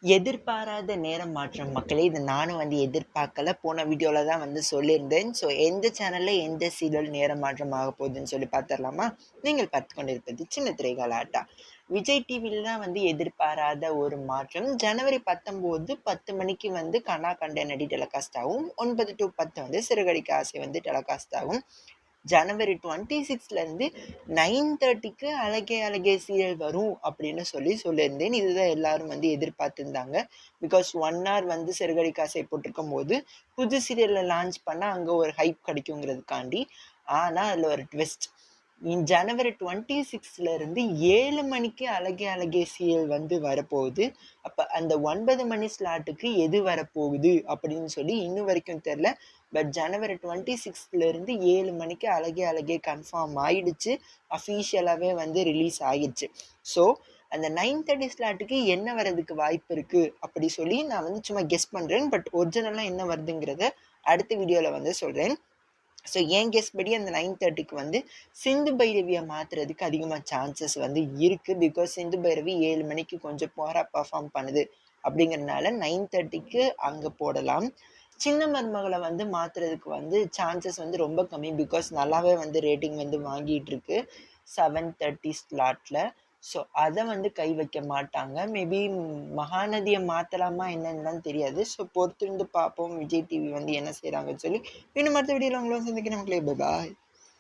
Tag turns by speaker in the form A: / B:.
A: எதிர்பாராத நேரம் மாற்றம் மக்களே! இத நானும் எதிர்பார்க்கல. போன வீடியோல தான் சொல்லியிருந்தேன். ஸோ எந்த சேனல்ல எந்த சீரியல் நேரம் மாற்றம் ஆகப்போகுதுன்னு சொல்லி பார்த்துரலாமா? நீங்கள் பார்த்துக் கொண்டிருப்பது சின்ன திரை கலாட்டா. விஜய் டிவில தான் எதிர்பாராத ஒரு மாற்றம். ஜனவரி 19 10 மணிக்கு கனா கண்டே நடி டெலிகாஸ்ட் ஆகும். 9 டூ 10 சிறகடிக்க ஆசை டெலிகாஸ்ட் ஆகும். ஜனவரி 26லேருந்து 9:30க்கு அழகே அழகே சீரியல் வரும் அப்படின்னு சொல்லியிருந்தேன். இதுதான் எல்லாரும் எதிர்பார்த்துருந்தாங்க. பிகாஸ் 1 hour சிறகடிக்க ஆசை போட்டிருக்கும்போது, புது சீரியல்ல லான்ச் பண்ணா அங்க ஒரு ஹைப் கிடைக்குங்கிறதுக்காண்டி. ஆனா அதில ஒரு ட்விஸ்ட். ஜனவரி 26லேருந்து 7 மணிக்கு அழகே அழகே சீரியல் வரப்போகுது. அப்ப அந்த 9 மணி ஸ்லாட்டுக்கு எது வரப்போகுது அப்படின்னு இன்னும் வரைக்கும் தெரியல. பட் ஜனவரி 26லேருந்து 7 மணிக்கு அழகே அழகே கன்ஃபார்ம் ஆயிடுச்சு. அஃபீஷியலாவே ரிலீஸ் ஆகிடுச்சு. ஸோ அந்த 9:30 ஸ்லாட்டுக்கு என்ன வரதுக்கு வாய்ப்பு இருக்கு அப்படி நான் சும்மா கெஸ் பண்றேன். பட் ஒரிஜினலா என்ன வருதுங்கிறத அடுத்த வீடியோல சொல்றேன். ஸோ என் கெஸ் படி அந்த 9:30க்கு சிந்து பைரவியை மாற்றுறதுக்கு அதிகமாக சான்சஸ் இருக்கு. பிகாஸ் சிந்து பைரவி 7 மணிக்கு கொஞ்சம் போரா பர்ஃபார்ம் பண்ணுது அப்படிங்கிறதுனால 9:30க்கு அங்கே போடலாம். சின்ன மருமகளை மாற்றுறதுக்கு சான்சஸ் ரொம்ப கம்மி. பிகாஸ் நல்லாவே ரேட்டிங் வாங்கிட்டு இருக்கு 7:30 ஸ்லாட்ல. ஸோ அதை கை வைக்க மாட்டாங்க. மேபி மகாநதியை மாற்றலாமா என்னன்னு தெரியாது. ஸோ பொறுத்திருந்து பார்ப்போம் விஜய் டிவி என்ன செய்கிறாங்கன்னு சொல்லி. இன்னும் அடுத்த வீடியோவில் உங்களை சந்திக்கிறேன் மக்களே. பாய்.